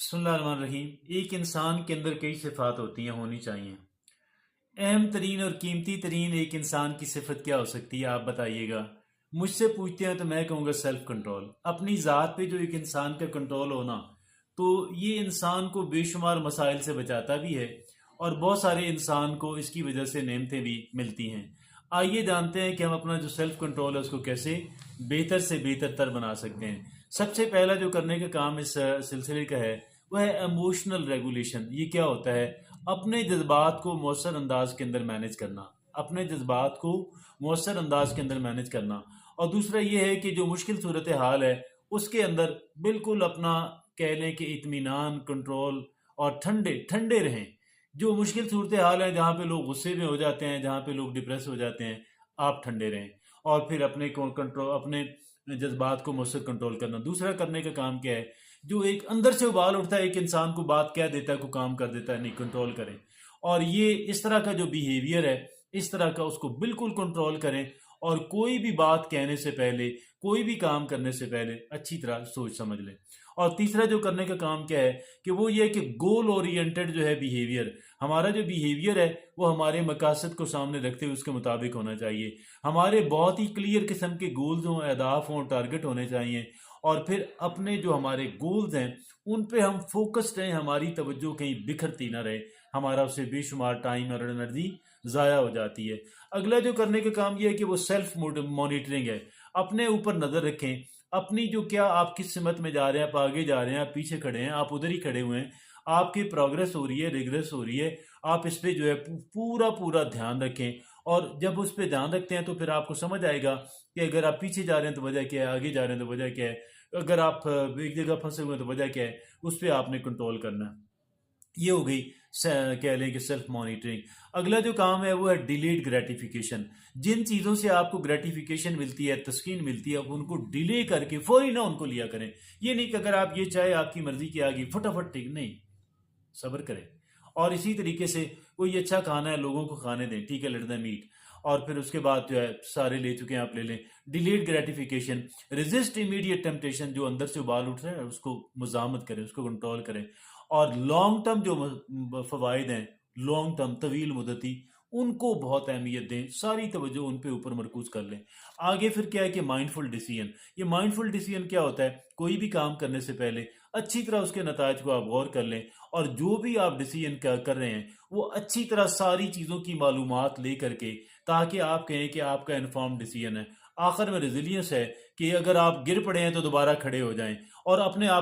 بسم اللہ الرحمن الرحیم۔ ایک انسان کے اندر کئی صفات ہوتی ہیں، ہونی چاہیے۔ اہم ترین اور قیمتی ترین ایک انسان کی صفت کیا ہو سکتی ہے، آپ بتائیے گا؟ مجھ سے پوچھتے ہیں تو میں کہوں گا سیلف کنٹرول، اپنی ذات پہ جو ایک انسان کا کنٹرول ہونا، تو یہ انسان کو بے شمار مسائل سے بچاتا بھی ہے اور بہت سارے انسان کو اس کی وجہ سے نعمتیں بھی ملتی ہیں۔ آئیے جانتے ہیں کہ ہم اپنا جو سیلف کنٹرول ہے اس کو کیسے بہتر سے بہتر تر بنا سکتے ہیں۔ سب سے پہلا جو کرنے کا کام اس سلسلے کا ہے وہ ہے ایموشنل ریگولیشن۔ یہ کیا ہوتا ہے؟ اپنے جذبات کو مؤثر انداز کے اندر مینج کرنا، اپنے جذبات کو مؤثر انداز کے اندر مینج کرنا۔ اور دوسرا یہ ہے کہ جو مشکل صورتحال ہے اس کے اندر بالکل اپنا کہہ لیں کہ اطمینان، کنٹرول اور ٹھنڈے ٹھنڈے رہیں۔ جو مشکل صورتحال ہے، جہاں پہ لوگ غصے میں ہو جاتے ہیں، جہاں پہ لوگ ڈپریس ہو جاتے ہیں، آپ ٹھنڈے رہیں اور پھر اپنے جذبات کو مؤثر کنٹرول کرنا۔ دوسرا کرنے کا کام کیا ہے؟ جو ایک اندر سے ابال اٹھتا ہے، ایک انسان کو بات کہہ دیتا ہے، کوئی کام کر دیتا ہے، نہیں، کنٹرول کریں۔ اور یہ اس طرح کا جو بیہیویئر ہے، اس طرح کا اس کو بالکل کنٹرول کریں، اور کوئی بھی بات کہنے سے پہلے، کوئی بھی کام کرنے سے پہلے اچھی طرح سوچ سمجھ لیں۔ اور تیسرا جو کرنے کا کام کیا ہے کہ وہ یہ کہ گول اورینٹڈ جو ہے بیہیویئر، ہمارا جو بیہیویئر ہے وہ ہمارے مقاصد کو سامنے رکھتے ہوئے اس کے مطابق ہونا چاہیے۔ ہمارے بہت ہی کلیئر قسم کے گولز ہوں، اہداف ہوں، ٹارگٹ ہونے چاہیے، اور پھر اپنے جو ہمارے گولز ہیں ان پہ ہم فوکسڈ رہیں، ہماری توجہ کہیں بکھرتی نہ رہے، ہمارا اسے بے شمار ٹائم اور انرجی ضائع ہو جاتی ہے۔ اگلا جو کرنے کا کام یہ ہے کہ وہ سیلف مانیٹرنگ ہے۔ اپنے اوپر نظر رکھیں، اپنی جو کیا آپ کس سمت میں جا رہے ہیں، آپ آگے جا رہے ہیں، آپ پیچھے کھڑے ہیں، آپ ادھر ہی کھڑے ہوئے ہیں، آپ کی پروگرس ہو رہی ہے، ریگریس ہو رہی ہے، آپ اس پہ جو ہے پورا دھیان رکھیں۔ اور جب اس پہ دھیان رکھتے ہیں تو پھر آپ کو سمجھ آئے گا کہ اگر آپ پیچھے جا رہے ہیں تو وجہ کیا ہے، آگے جا رہے ہیں تو وجہ کیا ہے، اگر آپ ایک جگہ پھنسے ہوئے ہیں تو وجہ کیا ہے، اس پہ آپ نے کنٹرول کرنا ہے۔ یہ ہو گئی کہہ لیں کہ سیلف مانیٹرنگ۔ اگلا جو کام ہے وہ ہے ڈیلیڈ گریٹیفیکیشن۔ جن چیزوں سے آپ کو گریٹیفیکیشن ملتی ہے، تسکین ملتی ہے، آپ ان کو ڈیلے کر کے فوری نہ ان کو لیا کریں۔ یہ نہیں کہ اگر آپ یہ چاہے آپ کی مرضی کی آگی فٹافٹ ٹھیک، نہیں، صبر کریں۔ اور اسی طریقے سے کوئی اچھا کھانا ہے، لوگوں کو کھانے دیں، ٹھیک ہے، لیٹ دیم ایٹ، اور پھر اس کے بعد جو ہے سارے لے چکے ہیں آپ لے لیں۔ Delayed gratification, resist immediate temptation, جو اندر سے ابال اٹھ رہا ہے اس کو مزاحمت کریں، اس کو کنٹرول کریں۔ اور لانگ ٹرم جو فوائد ہیں، لانگ ٹرم طویل مدتی، ان کو بہت اہمیت دیں، ساری توجہ ان پہ اوپر مرکوز کر لیں۔ آگے پھر کیا ہے کہ مائنڈفل ڈیسیژن۔ یہ مائنڈفل ڈیسیژن کیا ہوتا ہے؟ کوئی بھی کام کرنے سے پہلے اچھی طرح اس کے نتائج کو آپ غور کر لیں، اور جو بھی آپ ڈیسیژن کر رہے ہیں وہ اچھی طرح ساری چیزوں کی معلومات لے کر کے، تاکہ آپ کہیں کہ آپ کا انفارم ڈیسیژن ہے۔ آخر میں ریزیلینس ہے کہ اگر آپ گر پڑے ہیں تو دوبارہ کھڑے ہو جائیں، اور اپنے آپ